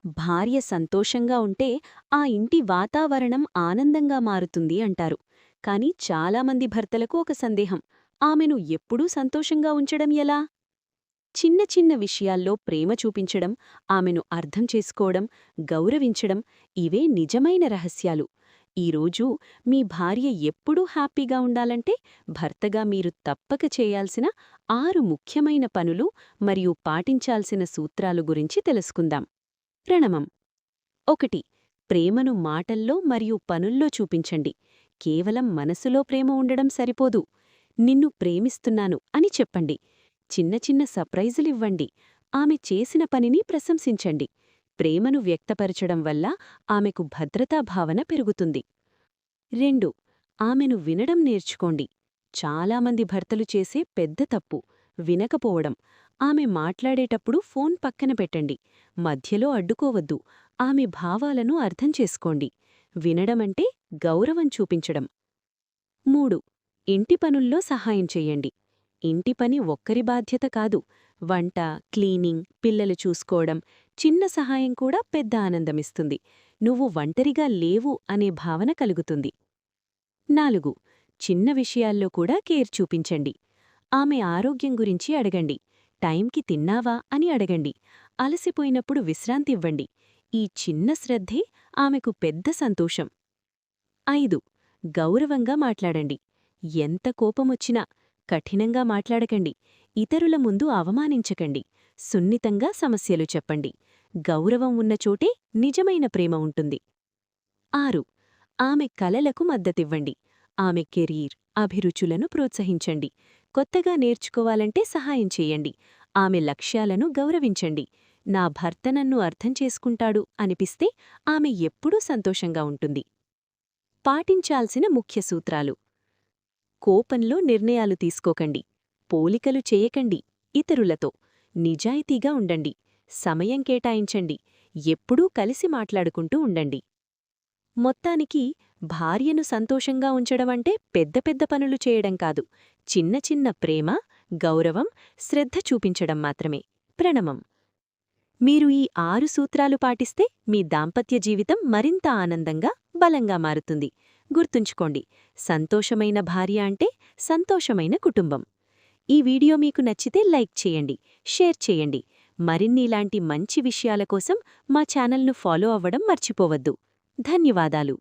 భార్య సంతోషంగా ఉంటే ఆ ఇంటి వాతావరణం ఆనందంగా మారుతుంది అంటారు. కాని చాలామంది భర్తలకు ఒక సందేహం: ఆమెను ఎప్పుడూ సంతోషంగా ఉంచడం ఎలా? చిన్న చిన్న విషయాల్లో ప్రేమ చూపించడం, ఆమెను అర్థం చేసుకోవడం, గౌరవించడం ఇవే నిజమైన రహస్యాలు. ఈరోజు మీ భార్య ఎప్పుడూ హ్యాపీగా ఉండాలంటే భర్తగా మీరు తప్పక చేయాల్సిన 6 ముఖ్యమైన పనులు మరియు పాటించాల్సిన సూత్రాలు గురించి తెలుసుకుందాం. ప్రణమం. 1. ప్రేమను మాటల్లో మరియు పనుల్లో చూపించండి. కేవలం మనసులో ప్రేమ ఉండడం సరిపోదు. నిన్ను ప్రేమిస్తున్నాను అని చెప్పండి. చిన్న చిన్న సర్ప్రైజులివ్వండి. ఆమె చేసిన పనిని ప్రశంసించండి. ప్రేమను వ్యక్తపరచడం వల్ల ఆమెకు భద్రతా భావన పెరుగుతుంది. 2. ఆమెను వినడం నేర్చుకోండి. చాలామంది భర్తలు చేసే పెద్ద తప్పు వినకపోవడం. ఆమె మాట్లాడేటప్పుడు ఫోన్ పక్కన పెట్టండి. మధ్యలో అడ్డుకోవద్దు. ఆమె భావాలను అర్థం చేసుకోండి. వినడమంటే గౌరవం చూపించడం. 3. ఇంటి పనుల్లో సహాయం చెయ్యండి. ఇంటి పని ఒక్కరి బాధ్యత కాదు. వంట, క్లీనింగ్, పిల్లలు చూసుకోవడం, చిన్న సహాయం కూడా పెద్ద ఆనందమిస్తుంది. నువ్వు ఒంటరిగా లేవు అనే భావన కలుగుతుంది. 4. చిన్న విషయాల్లో కూడా కేర్ చూపించండి. ఆమె ఆరోగ్యం గురించి అడగండి. టైంకి తిన్నావా అని అడగండి. అలసిపోయినప్పుడు విశ్రాంతివ్వండి. ఈ చిన్న శ్రద్ధే ఆమెకు పెద్ద సంతోషం. 5. గౌరవంగా మాట్లాడండి. ఎంత కోపమొచ్చినా కఠినంగా మాట్లాడకండి. ఇతరుల ముందు అవమానించకండి. సున్నితంగా సమస్యలు చెప్పండి. గౌరవం ఉన్న చోటే నిజమైన ప్రేమ ఉంటుంది. 6. ఆమె కలలకు మద్దతివ్వండి. ఆమె కెరీర్, అభిరుచులను ప్రోత్సహించండి. కొత్తగా నేర్చుకోవాలంటే సహాయం చేయండి. ఆమె లక్ష్యాలను గౌరవించండి. నా భర్త నన్ను అర్థం చేసుకుంటాడు అనిపిస్తే ఆమె ఎప్పుడూ సంతోషంగా ఉంటుంది. పాటించాల్సిన ముఖ్య సూత్రాలు: కోపంలో నిర్ణయాలు తీసుకోకండి. పోలికలు చేయకండి ఇతరులతో. నిజాయితీగా ఉండండి. సమయం కేటాయించండి. ఎప్పుడూ కలిసి మాట్లాడుకుంటూ ఉండండి. మొత్తానికి భార్యను సంతోషంగా ఉంచడమంటే పెద్ద పెద్ద పనులు చేయడం కాదు. చిన్న చిన్న ప్రేమ, గౌరవం, శ్రద్ధ చూపించడం మాత్రమే. ప్రణమం. మీరు ఈ 6 సూత్రాలు పాటిస్తే మీ దాంపత్య జీవితం మరింత ఆనందంగా, బలంగా మారుతుంది. గుర్తుంచుకోండి, సంతోషమైన భార్య అంటే సంతోషమైన కుటుంబం. ఈ వీడియో మీకు నచ్చితే లైక్ చేయండి, షేర్ చేయండి. మరిన్ని ఇలాంటి మంచి విషయాల కోసం మా ఛానల్ను ఫాలో అవ్వడం మర్చిపోవద్దు. ధన్యవాదాలు.